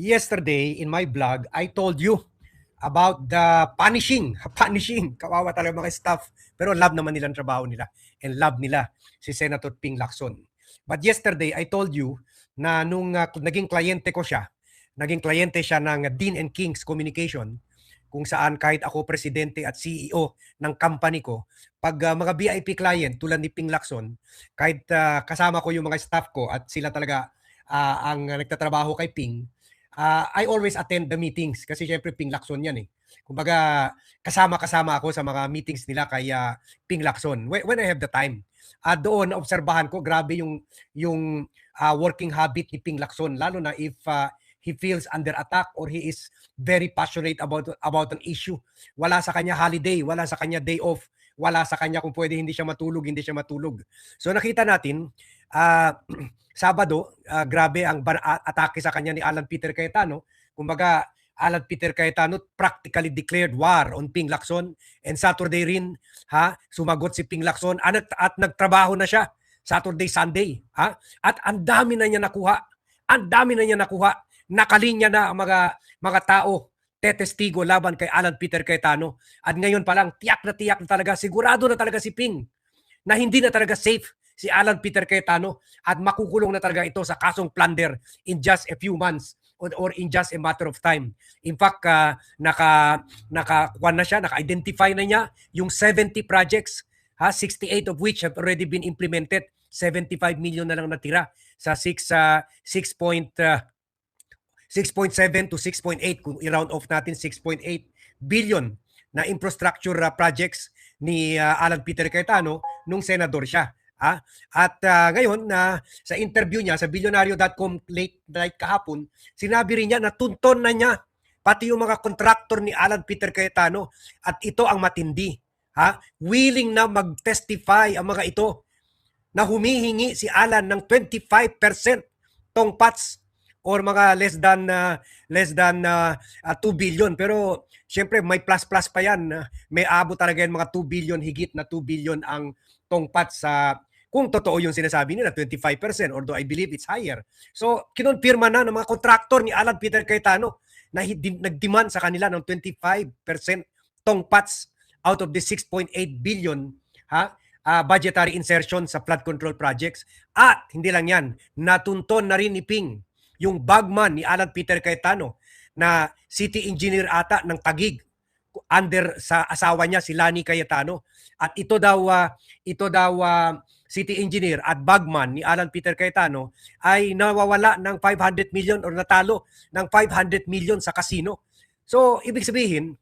yesterday in my blog, I told you about the punishing. Kawawa talaga mga staff. Pero love naman nila ang trabaho nila. And love nila si Senator Ping Lacson. But yesterday, I told you na nung naging kliyente ko siya, naging kliyente siya ng Dean and King's Communication, kung saan kahit ako presidente at CEO ng company ko, pag mga VIP client tulad ni Ping Lacson, kahit kasama ko yung mga staff ko at sila talaga ang nagtatrabaho kay Ping, I always attend the meetings kasi syempre Ping Lacson yan eh. Kumbaga kasama-kasama ako sa mga meetings nila kay Ping Lacson when I have the time. Doon naobserbahan ko grabe yung working habit ni Ping Lacson, lalo na if he feels under attack or he is very passionate about an issue. Wala sa kanya holiday, wala sa kanya day off, wala sa kanya kung pwede hindi siya matulog. So nakita natin Sabado, grabe ang atake sa kanya ni Alan Peter Cayetano. Kumbaga, Alan Peter Cayetano practically declared war on Ping Lacson, and Saturday rin sumagot si Ping Lacson at nagtrabaho na siya Saturday, Sunday. At ang dami na niya nakuha. Nakalinya na ang mga tao tetestigo laban kay Alan Peter Cayetano. At ngayon pa lang, tiyak na talaga, sigurado na talaga si Ping na hindi na talaga safe si Alan Peter Cayetano at makukulong na talaga ito sa kasong plunder in just a few months or in just a matter of time. In fact, naka-identify na niya yung 70 projects, 68 of which have already been implemented. 75 million na lang natira sa 6.7 to 6.8, kung i-round off natin 6.8 billion na infrastructure projects ni Alan Peter Cayetano nung senador siya. At ngayon sa interview niya sa Billionario.com late night kahapon, sinabi rin niya na tunton na niya pati yung mga contractor ni Alan Peter Cayetano, at ito ang matindi. Willing na mag-testify ang mga ito na humihingi si Alan ng 25% tongpats or mga less than 2 billion. Pero syempre may plus pa yan. May abot talaga yan mga 2 billion, higit na 2 billion ang tongpats sa kung totoo yung sinasabi nila, 25%, although I believe it's higher. So, kinonfirma na ng mga kontraktor ni Alan Peter Cayetano na nag-demand sa kanila ng 25% tongpats out of the 6.8 billion budgetary insertion sa flood control projects. At hindi lang yan, natunton na rin ni Ping yung bagman ni Alan Peter Cayetano na city engineer ata ng Taguig under sa asawa niya si Lani Cayetano. At ito daw city engineer at bagman ni Alan Peter Cayetano ay nawawala ng 500 million or natalo ng 500 million sa casino. So, ibig sabihin,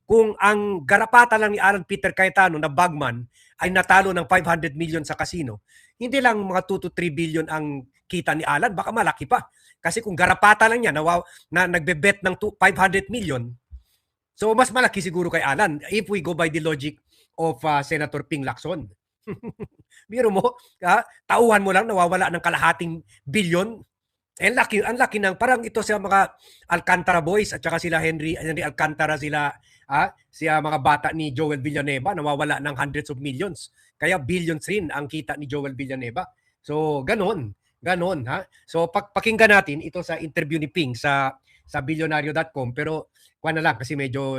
kung ang garapata lang ni Alan Peter Cayetano na bagman ay natalo ng 500 million sa casino, hindi lang mga 2 to 3 billion ang kita ni Alan, baka malaki pa. Kasi kung garapata lang niya na nagbe-bet ng 500 million, so mas malaki siguro kay Alan if we go by the logic of Senator Ping Lacson. Biro mo, tauhan mo lang nawawala ng kalahating bilyon. Ang laki ng parang ito sa mga Alcantara boys at saka sila Henry Alcantara, sila mga bata ni Joel Villanueva nawawala ng hundreds of millions. Kaya billions rin ang kita ni Joel Villanueva. So ganon. So pakinggan natin ito sa interview ni Ping sa Billionario.com, pero kuha na lang kasi medyo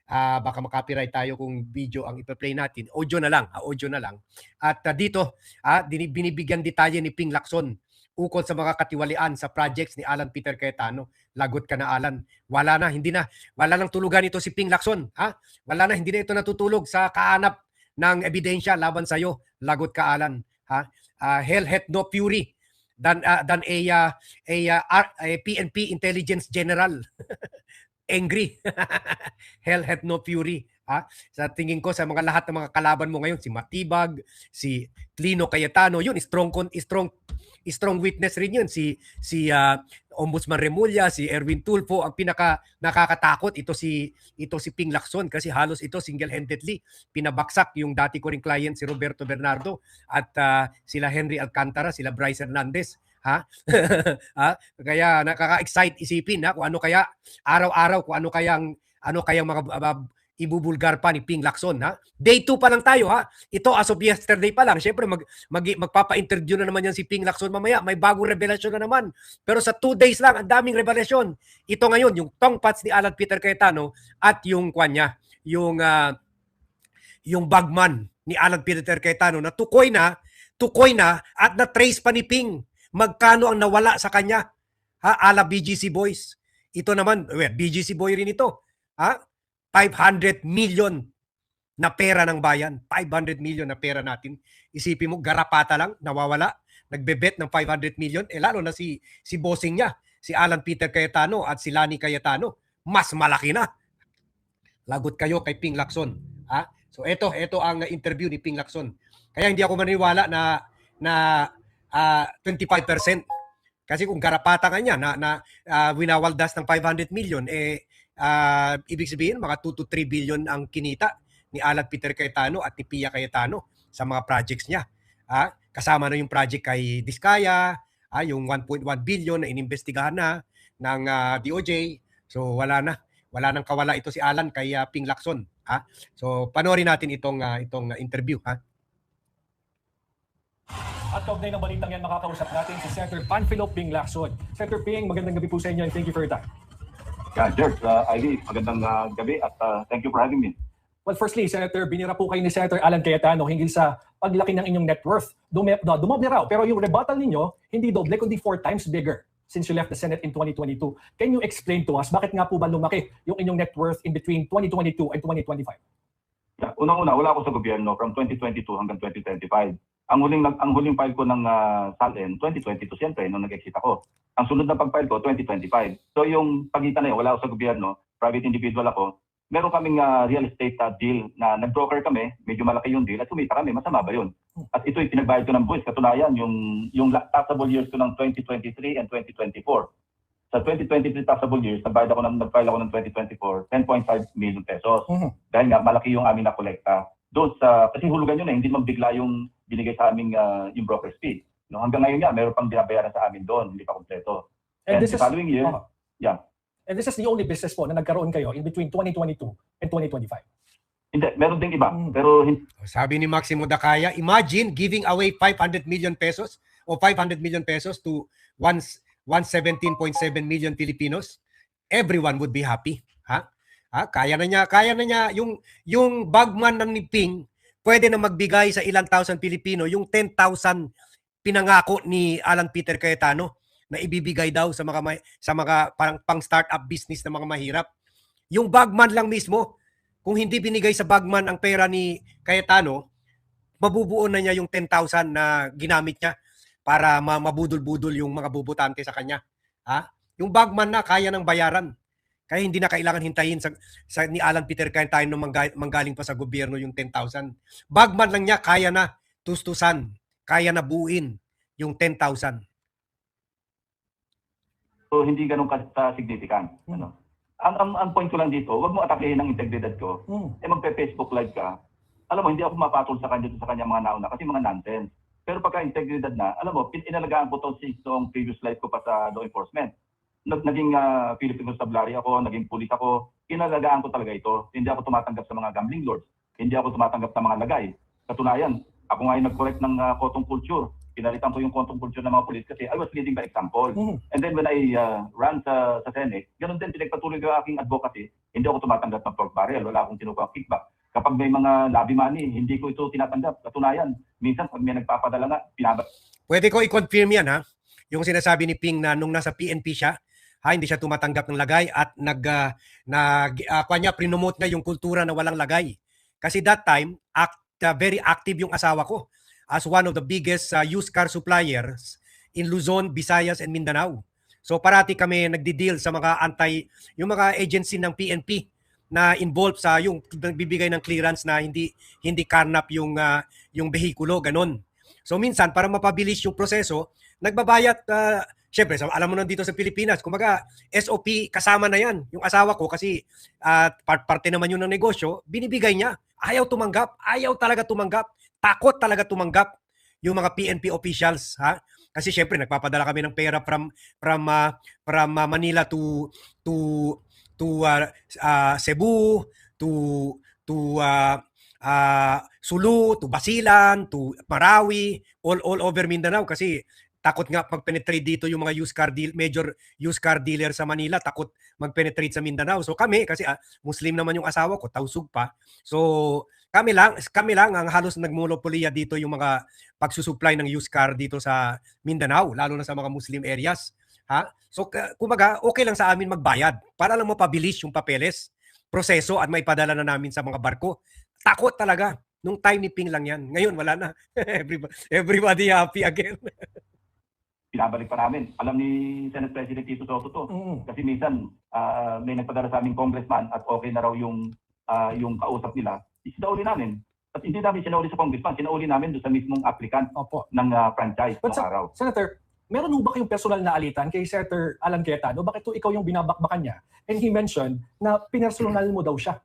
baka makapiright tayo kung video ang ipa-play natin. Audio na lang. At dito, binibigyan detalye ni Ping Lacson ukol sa mga katiwalian sa projects ni Alan Peter Cayetano. Lagot ka na, Alan. Wala nang tulugan ito si Ping Lacson. Wala na, hindi na ito natutulog sa kahanap ng ebidensya laban sa'yo. Lagot ka, Alan. Hell hath no fury than a PNP intelligence general. Angry. Hell hath no fury. Sa tingin ko sa lahat ng mga kalaban mo ngayon, si Matibag, si Lino Cayetano, yun strong witness rin yun. Si Ombudsman Remulla, si Erwin Tulfo, ang pinaka nakakatakot ito si Ping Lacson kasi halos ito single-handedly pinabaksak yung dati ko ring client si Roberto Bernardo at sila Henry Alcantara, sila Bryce Hernandez. Kaya nakaka-excite isipin kung ano kaya araw-araw, kung ano kayang mga ibubulgar pa ni Ping Lacson, ha? Day 2 pa lang tayo, ha? Ito as of yesterday pa lang. Siyempre magpapa-interview na naman yan si Ping Lacson mamaya. May bagong revelasyon na naman. Pero sa 2 days lang, ang daming revelasyon. Ito ngayon, yung tongpats ni Alan Peter Cayetano at yung kanya, yung bagman ni Alan Peter Cayetano na tukoy na at na-trace pa ni Ping magkano ang nawala sa kanya, ha, ala BGC Boys. Ito naman, BGC Boy rin ito, ha? 500 million na pera ng bayan. 500 million na pera natin. Isipin mo, garapata lang, nawawala. Nagbebet ng 500 million. Lalo na si bossing niya, si Alan Peter Cayetano at si Lani Cayetano. Mas malaki na. Lagot kayo kay Ping Lacson. Ha? So ito ang interview ni Ping Lacson. Kaya hindi ako maniwala na 25%. Kasi kung garapata ka niya na winawaldas ng 500 million, ibig sabihin mga 2 to 3 billion ang kinita ni Alan Peter Cayetano at ni Pia Cayetano sa mga projects niya. Kasama na yung project kay Diskaya, yung 1.1 billion na inimbestigahan na ng DOJ. So wala nang kawala ito si Alan kay Ping Lacson. So panoorin natin itong interview. At kaugnay ng balitang yan, makakausap natin si Senator Panfilo Ping Lacson. Senator Ping, magandang gabi po sa inyo and thank you for your time. Yeah, George, Ivy, magandang gabi at thank you for having me. Well, firstly, Senator, binira po kayo ni Senator Alan Cayetano hinggil sa paglaki ng inyong net worth. Dumoble raw, pero yung rebuttal ninyo, hindi doble, kundi 4 times bigger since you left the Senate in 2022. Can you explain to us, bakit nga po ba lumaki yung inyong net worth in between 2022 and 2025? Yeah, unang-una, wala ako sa gobyerno from 2022 hanggang 2025. Ang huling file ko ng SALN, 2022 siyempre, nung nag-exit ako. Ang sunod na pag-file ko, 2025. So yung pagitan na yun, wala ako sa gobyerno, private individual ako. Meron kaming real estate deal na nag-broker kami, medyo malaki yung deal, at kumita kami, masama ba yun? At ito'y pinagbayad ko ng buwis. Katunayan, yung taxable years ko ng 2023 and 2024. Sa 2023 taxable years, nag-file ako ng 2024, 10.5 million pesos. Dahil nga, malaki yung amin na kolekta. Doon kasi hulugan yun hindi mabigla yung binigay sa aming yung broker's fee. No, hanggang ngayon nga, meron pang binabayaran sa amin doon, hindi pa kompleto. And the following year, yeah. And this is the only business po na nagkaroon kayo in between 2022 and 2025? Hindi, meron ding iba. Pero sabi ni Maximo Dakaya, imagine giving away 500 million pesos o 500 million pesos to 117.7 million Filipinos. Everyone would be happy. Kaya na niya yung bagman ng ni Ping pwede na magbigay sa ilang thousand Pilipino yung 10,000 pinangako ni Alan Peter Cayetano na ibibigay daw sa mga pang startup business na mga mahirap. Yung bagman lang mismo, kung hindi binigay sa bagman ang pera ni Cayetano, mabubuo na niya yung 10,000 na ginamit niya para mabudol-budol yung mga bubutante sa kanya. Yung bagman na kaya ng bayaran. Kaya hindi na kailangan hintayin sa ni Alan Peter Cayetano nung manggaling pa sa gobyerno yung 10,000. Bagman lang niya kaya na tustusan, kaya na buuin yung 10,000. So hindi ganun ka-significant. Ano? Ang point ko lang dito, wag mo atakehin ang integridad ko. Magpe-Facebook live ka. Alam mo, hindi ako mapatol sa kanya mga nauna kasi mga nonsense. Pero pagka integridad na, alam mo, inalagaan ko itong previous live ko pa sa law enforcement. Naging Philippine Constabulary ako, naging pulis ako, inalagaan ko talaga ito. Hindi ako tumatanggap sa mga gambling lords. Hindi ako tumatanggap sa mga lagay. Katunayan, ako nga yung nag-correct ng cotton culture. Pinalitan ko yung cotton culture ng mga pulis kasi I was leading by example. And then when I ran sa Senate, ganun din pinagpatuloy ko aking advocacy. Hindi ako tumatanggap ng pork barrel, wala akong kinukuha kickback. Kapag may mga lobby money, hindi ko ito tinatanggap. Katunayan, minsan pag may nagpapadala nga, Pwede ko i-confirm yan yung sinasabi ni Ping na nung nasa PNP siya, hindi siya tumatanggap ng lagay at prinomote niya yung kultura na walang lagay. Kasi that time, very active yung asawa ko as one of the biggest used car suppliers in Luzon, Visayas, and Mindanao. So parati kami nagdi-deal sa yung mga agency ng PNP na involved sa yung nagbibigay ng clearance na hindi karnap yung behikulo, ganun. So minsan para mapabilis yung proseso, nagbabayad syempre, alam mo nandito sa Pilipinas, kumbaga SOP kasama na yan. Yung asawa ko kasi parte naman yun ng negosyo, binibigay niya. Ayaw talaga tumanggap. Takot talaga tumanggap yung mga PNP officials. Kasi syempre, nagpapadala kami ng pera from Manila to Cebu, Sulu, to Basilan, to Marawi, all over Mindanao kasi takot nga mag-penetrate dito yung mga major used car dealer sa Manila, takot mag-penetrate sa Mindanao. So kami, kasi Muslim naman yung asawa ko, tausug pa. So kami lang ang halos nagmonopoliya dito yung mga pagsusupply ng used car dito sa Mindanao, lalo na sa mga Muslim areas. Ha? So kumbaga, okay lang sa amin magbayad para lang mapabilis yung papeles, proseso at maipadala na namin sa mga barko. Takot talaga. Nung time ni Ping lang yan. Ngayon, wala na. Everybody happy again. Pinabalik pa namin. Alam ni Senate President Tito Soto to. Kasi minsan may nagpadala sa aming congressman at okay na raw yung kausap nila. Isinauli namin. At hindi namin sinauli sa congressman. Sinauli namin doon sa mismong applicant ng franchise ng araw. Senator, meron ba kayong personal na alitan kay Senator Alan Cayetano? Bakit ikaw yung binabakbakan niya? And he mentioned na pinersonal mo daw siya.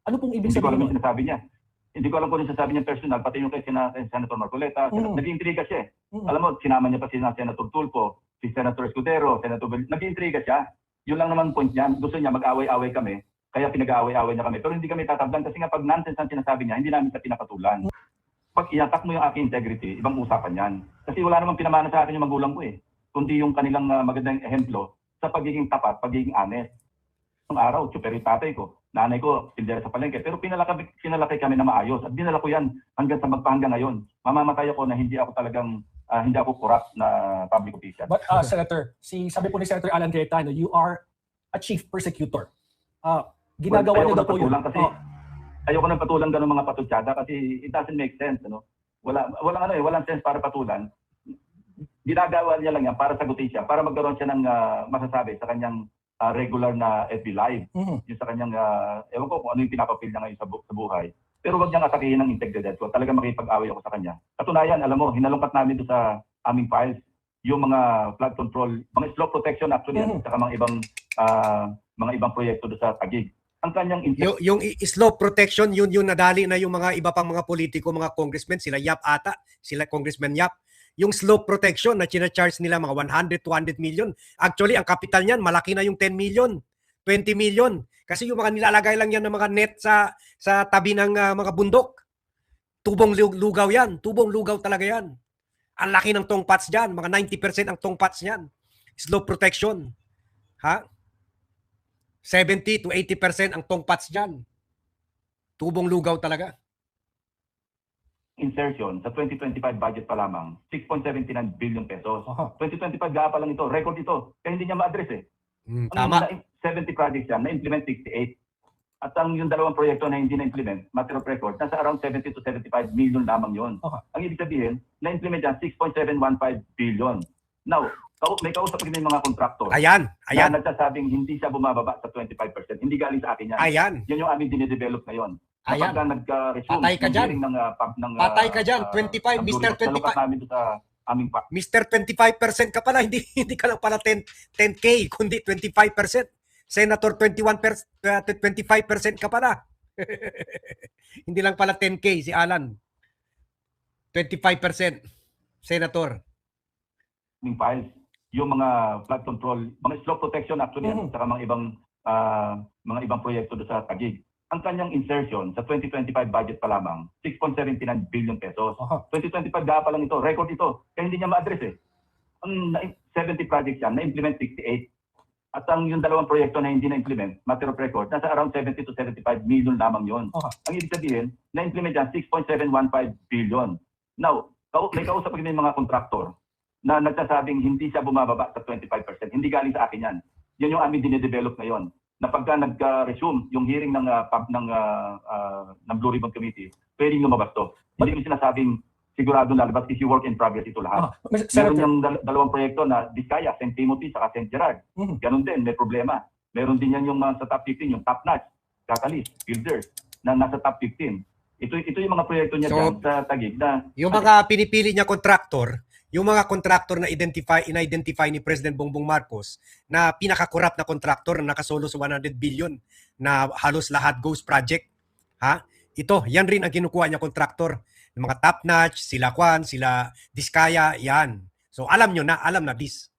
Ano pong ibig Hindi ko alam sabihin? yung sinasabi niya. Hindi ko alam kung yung sinasabi niya personal, pati yung kay Senator Marcoleta. Nag-iintriga siya eh. Alam mo, sinama niya pa si Senator Tulfo, si Senator Escudero, nag-iintriga siya. Yun lang naman point niya. Gusto niya mag-away-away kami, kaya pinag-away-away niya kami. Pero hindi kami tatablan kasi nga pag nonsense ang sinasabi niya, hindi namin siya pinakatulan. Pag iatak mo yung aking integrity, ibang usapan yan. Kasi wala namang pinamana sa akin yung magulang ko eh. Kundi yung kanilang magandang ehemplo sa pagiging tapat, pagiging honest. Nung araw, super yung tatay ko. Nanay ko, tindera sa palengke. Pero pinalaki kami na maayos. At dinala ko yan hanggang sa magpahanggang ngayon. Mamamatay ako na hindi ako talagang, hindi ako corrupt na public official. But Senator, sabi po ni Senator Alan Cayetano, you are a chief persecutor. Ginagawa niyo daw po yun. Kasi, ayoko nang patulang ganun mga patutsada kasi it doesn't make sense. Ano? Walang sense para patulan. Ginagawa niya lang yan para sagutin siya, para magkaroon siya ng masasabi sa kanyang regular na FB Live. Yung sa kanyang, ewan ko kung ano yung pinapapil niya ngayon sa buhay. Pero wag niyang atakihin ng integridad ko. Talaga makipag-away ako sa kanya. Katunayan, alam mo, hinalungkat namin doon sa aming files yung mga flood control, mga slope protection actually, at saka mga ibang proyekto doon sa Taguig. Ang kanyang yung slope protection, yun nadali na yung mga iba pang mga politiko, mga congressmen, sila Yap ata, sila Congressman Yap. Yung slope protection na charge nila mga 100, 200 million. Actually, ang capital niyan, malaki na yung 10 million, 20 million. Kasi yung mga nilalagay lang yan ng mga net sa tabi ng mga bundok. Tubong lugaw yan. Tubong lugaw talaga yan. Ang laki ng tongpats dyan. Mga 90% ang tongpats niyan. Slope protection. Ha? 70 to 80% ang tongpats dyan. Tubong lugaw talaga. Insertion sa 2025 budget pa lamang, 6.79 billion pesos. 2025 pa lang ito, record ito. Kaya hindi niya ma-address eh. Tama. 70 projects yan, na-implement 68. At ang yung dalawang proyekto na hindi na-implement, matter of record, nasa around 70 to 75 million lamang yun. Ang ibig sabihin, na-implement yan, 6.715 billion. Now, may kausap rin yung mga kontraktor. Ayan. Na nagsasabing hindi siya bumababa sa 25%. Hindi galing sa akin yan. Ayan. Yan yung aming dinedevelop ngayon. Ayan. Kapag nag-resume Patay ka dyan. Patay ka dyan. 25, Mr. 25. Namin sa aming Mr. 25% ka pala. Hindi ka lang pala 10K, kundi 25%. Senator, 25% ka pala. Hindi lang pala 10K si Alan. 25%. Senator. Files. Yung mga flood control, mga slope protection actually, at saka mga ibang proyekto doon sa Taguig. Ang kanyang insertion sa 2025 budget pa lamang, 6.79 billion pesos. 2025 pa lang ito, record ito. Kaya hindi niya ma-address eh. Ang 70 projects yan, na-implement 68. At ang yung dalawang proyekto na hindi na-implement, matter of record, nasa around 70 to 75 million lamang yun. Ang ibig sabihin, na-implement yan, 6.715 billion. Now, may kausap rin yung mga kontraktor na nagsasabing hindi siya bumababa sa 25%. Hindi galing sa akin yan. Yan yung aming dinedevelop ngayon. Na pagka nag-resume yung hearing ng Blue Ribbon Committee, pwedeng lumabas to. Hindi ko sinasabing sigurado lalabas kasi work in progress ito lahat. Meron yung dalawang proyekto na Vizcaya, St. Timothy, saka St. Gerard. Ganon din, may problema. Meron din yan yung sa top 15, yung Top Notch, Catalyst, Builders, na nasa top 15. Ito yung mga proyekto niya dyan sa Taguig. Yung mga pinipili niya kontraktor, yung mga kontraktor na in-identify ni President Bongbong Marcos na pinaka-corrupt na kontraktor na nakasolo sa 100 billion na halos lahat ghost project. Ha? Yan rin ang kinukuha niya kontraktor. Yung mga Top Notch, sila Kwan, sila Vizcaya, yan. So alam na this.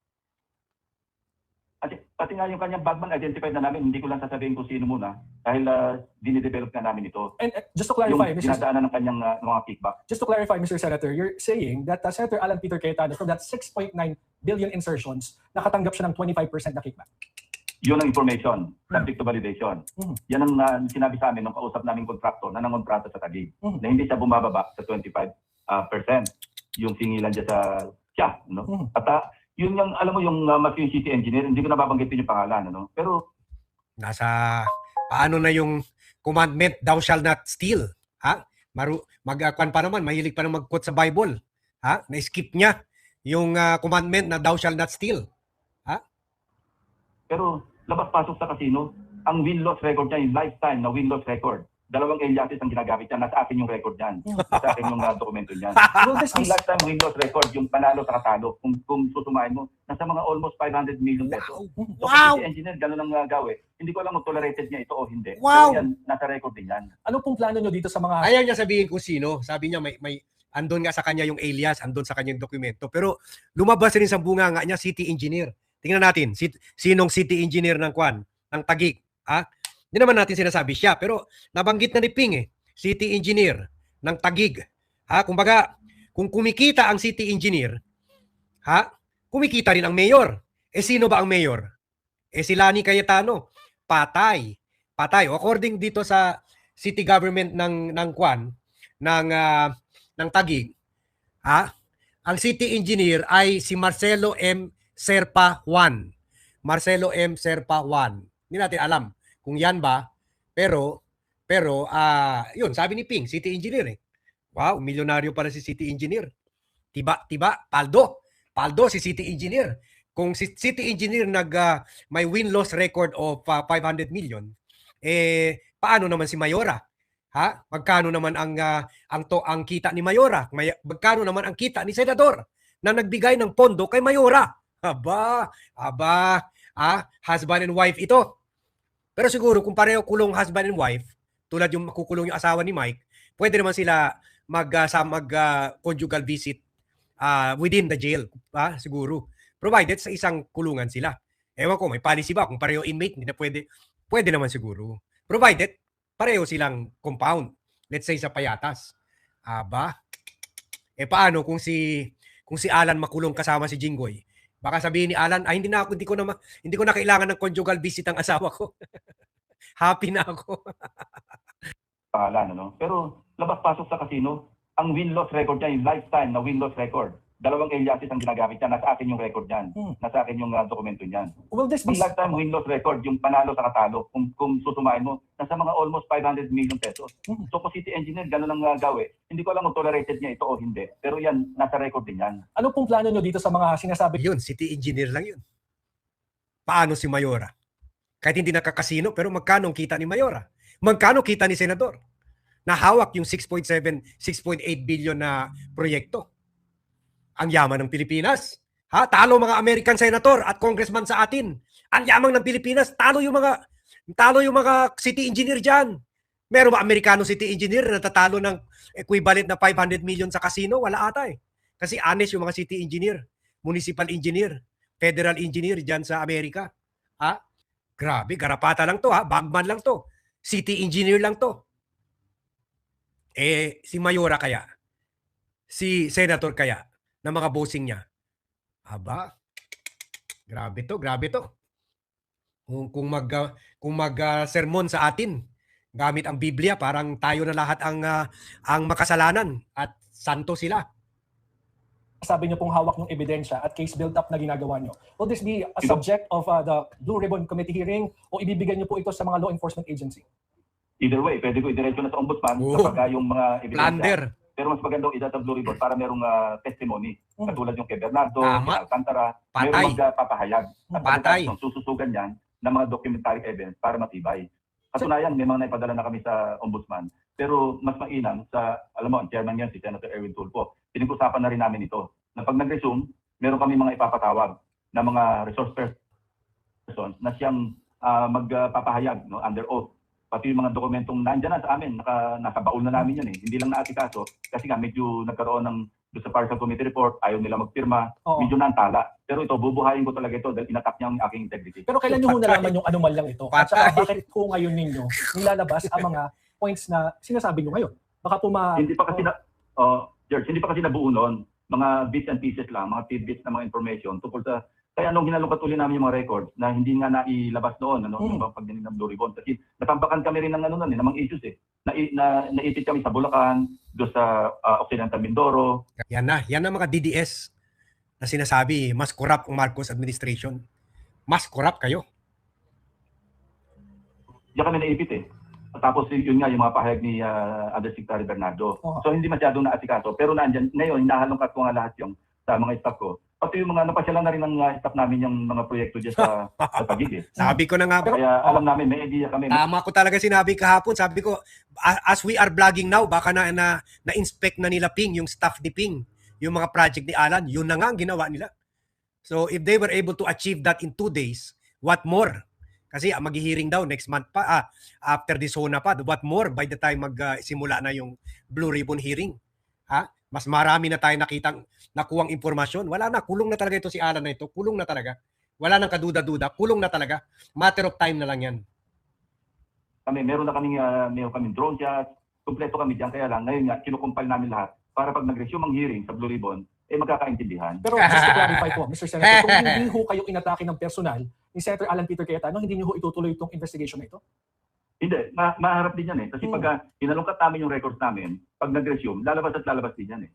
Pati nga yung kanyang bagman, identified na namin. Hindi ko lang sasabihin kung sino muna dahil dinidevelop na namin ito. And just to clarify, Yung dinadaanan ng kanyang mga kickback. Just to clarify, Mr. Senator, you're saying that Senator Alan Peter Cayetano, from that 6.9 billion insertions, nakatanggap siya ng 25% na kickback. Yun ang information, subject to validation. Yan ang sinabi sa amin nung kausap naming kontraktor na nangontrata sa Taguig, na hindi siya bumababa sa 25% yung singilan dyan siya. No? At yun yung, alam mo yung yung city engineer, hindi ko nababanggitin yung pangalan. Ano? Pero nasa paano na yung commandment, thou shall not steal. Ha? Mag-kwan pa naman, mahilig pa naman mag-quote sa Bible. Ha? Na-skip niya yung commandment na thou shall not steal. Ha? Pero labas-pasok sa casino, ang win-loss record niya, yung lifetime na win-loss record. 2 aliases ang ginagamit niya. Nasa akin yung record niyan. Nasa akin yung dokumento niyan. Ang lifetime win-loss record, yung panalo sa katalo, kung susumahin mo, nasa mga almost 500 million pesos. So, kasi si engineer, gano'n ang gawin. Hindi ko alam kung tolerated niya ito o hindi. Wow! Pero yan, nasa record din yan. Ano pong plano nyo dito sa mga... Ayaw niya sabihin kung sino. Sabi niya may andon nga sa kanya yung alias, andon sa kanya yung dokumento. Pero lumabas rin sa bunga nga niya, city engineer. Tingnan natin, sinong city engineer ng Kwan, ng Taguig. Ha? Hindi naman natin sinasabi siya, pero nabanggit na ni Ping city engineer ng Taguig. Ha? Kumbaga, kung kumikita ang city engineer, ha? Kumikita rin ang mayor. Sino ba ang mayor? Si Lani Cayetano. Patay. Patay. According dito sa city government ng Kwan, ng Taguig, ha? Ang city engineer ay si Marcelo M. Serpa Juan. Marcelo M. Serpa Juan. Hindi natin alam kung yan ba, pero yun, sabi ni Ping, city engineer Wow, milyonaryo pala si city engineer. Tiba, Paldo si city engineer. Kung si city engineer may win-loss record of 500 million, paano naman si Mayora? Ha? Magkano naman ang kita ni Mayora? Magkano naman ang kita ni senador na nagbigay ng pondo kay Mayora? Husband and wife ito. Pero siguro kung pareho kulong husband and wife, tulad yung makukulong yung asawa ni Mike, pwede naman sila mag-conjugal visit within the jail. Siguro. Provided sa isang kulungan sila. Ewan ko, may policy ba? Kung pareho inmate, hindi na pwede naman siguro. Provided, pareho silang compound. Let's say sa Payatas. Paano kung si Alan makulong kasama si Jinggoy? Baka sabihin ni Alan, hindi ko na kailangan ng conjugal visit ang asawa ko. Happy na ako. Pangalan, ano? Pero labas-pasok sa casino, ang win-loss record niya, yung lifetime na win-loss record. 2 aliases ang ginagamit niya. Nasa akin yung record niyan. Nasa akin yung dokumento niyan. Will this be... Ang lifetime win-loss record, yung panalo sa katalo, kung susumahin mo, nasa mga almost 500 million pesos. So, kung city engineer, gano'n ang gawin. Hindi ko alam kung tolerated niya ito o hindi. Pero yan, nasa record din yan. Ano pong plano nyo dito sa mga sinasabi? Yun, city engineer lang yun. Paano si Mayora? Kahit hindi nakakasino, pero magkano kita ni Mayora? Magkano kita ni senador? Nahawak yung 6.7, 6.8 billion na proyekto. Ang yaman ng Pilipinas. Talo mga American senator at congressman sa atin. Ang yaman ng Pilipinas, talo yung mga city engineer diyan. Meron ba Amerikano city engineer na natatalo ng equivalent na 500 million sa casino? Wala ata Kasi honest yung mga city engineer, municipal engineer, federal engineer diyan sa Amerika. Grabe, garapata lang to bagman lang to. City engineer lang to. Si Mayora kaya? Si senator kaya? Na mga bossing niya. Grabe to. Kung mag-sermon sa atin, gamit ang Biblia, parang tayo na lahat ang makasalanan at santo sila. Sabi niyo pong hawak ng ebidensya at case build-up na ginagawa niyo. Will this be a subject of the Blue Ribbon Committee hearing o ibibigay niyo po ito sa mga law enforcement agency? Either way, pwede ko idiretso na sa ombudsman kapag yung mga ebidensya. Plunder. Pero mas magandang sa Blue Ribbon para merong testimony. Katulad yung kay Bernardo, kay Alcantara, Patay. merong magpapahayag. At Patay. Sususugan yan ng mga documentary evidence para matibay. Katunayan, may mga naipadala na kami sa ombudsman. Pero mas mainam alam mo, ang chairman yan, si Senator Erwin Tulfo. Pinag-usapan na rin namin ito. Na pag nag-resume, meron kami mga ipapatawag na mga resource persons na siyang magpapahayag under oath. Pati yung mga dokumentong nandiyan na sa amin, nakabaon na namin yan Hindi lang naasikaso kasi nga medyo nagkaroon ng doon sa partial committee report, ayaw nila magpirma, Oo. medyo naantala. Pero ito, bubuhayin ko talaga ito dahil inatak niya ang aking integrity. Pero kailan nyo ho nalaman yung anomalyang ito? At saka Patay. bakit ho ngayon ninyo nilalabas ang mga points na sinasabi nyo ngayon? Baka Hindi pa kasi George, hindi pa kasi nabuo noon. Mga bits and pieces lang, mga tidbits na mga information tungkol sa kaya nung hinalungkat uli namin yung mga records na hindi nga nailabas noon, yung pagdinig ng Blue Ribbon. Kasi natambakan kami rin ng ng mga issues naipit kami sa Bulacan, doon sa Occidental Mindoro. Yan ang mga DDS na sinasabi, mas corrupt ang Marcos administration. Mas corrupt kayo. Diyan kami naipit Tapos yun nga yung mga pahayag ni Undersecretary Bernardo. So hindi masyadong naasikaso. Pero nandiyan, ngayon, hinahalongkat ko nga lahat yung sa mga staff ko. Pati yung mga napasyalan na rin ng staff namin yung mga proyekto dyan sa Taguig. Sabi ko na nga, Kaya alam namin, may idea kami. tama ko talaga sinabi kahapon. Sabi ko, as we are vlogging now, baka na-inspect na nila Ping, yung staff ni Ping, yung mga project ni Alan, yun na nga ang ginawa nila. So if they were able to achieve that in 2 days, what more? Kasi maghihiring daw next month pa, after the SONA pa, what more by the time magsimula na yung Blue Ribbon hearing? Mas marami na tayo nakuhang impormasyon. Wala na, kulong na talaga ito si Alan na ito. Kulong na talaga. Wala nang kaduda-duda. Kulong na talaga. Matter of time na lang yan. Meron kaming drone shots. Kompleto kami dyan. Kaya lang, ngayon nga, kinukumpile namin lahat para pag nag-resume ang hearing sa Blue Ribbon, magkakaintindihan. Pero just to clarify po, Mr. Senator, kung hindi ho kayo inatake ng personal ni Senator Alan Peter Cayetano, hindi niyo ho itutuloy itong investigation na ito? Hindi, maharap din yan Kasi pag hinalungkat namin yung records namin, pag nag-resume, lalabas din yan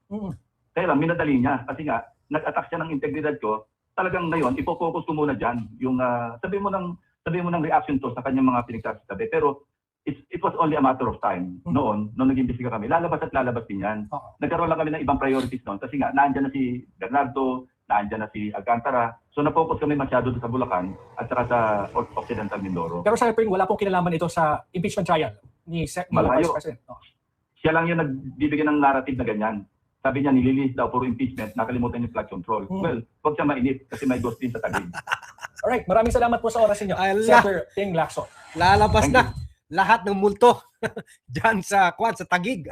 Kaya lang, minadali niya. Kasi nga, nag-attack siya ng integridad ko. Talagang ngayon, ipo-focus ko muna dyan. Yung, sabi mo ng reaction to sa kanyang mga pinagsasabi. Pero, it was only a matter of time. Noon nag-imbestiga kami, lalabas din yan. Nagkaroon lang kami ng ibang priorities noon. Kasi nga, naandyan na si Bernardo, naandyan na si Alcantara. So na-focus kami masyado sa Bulacan at saka sa Occidental Mindoro. Pero Senator Ping, wala pong kinalaman ito sa impeachment trial ni Vice Malayo. President. Siya lang yung nagbibigay ng narrative na ganyan. Sabi niya, nililis daw puro impeachment, nakalimutan yung flood control. Well, huwag siya mainit kasi may ghost din sa Taguig. Alright, maraming salamat po sa oras niyo, Senator Ping Lacson. Lalabas na lahat ng multo dyan sa Taguig.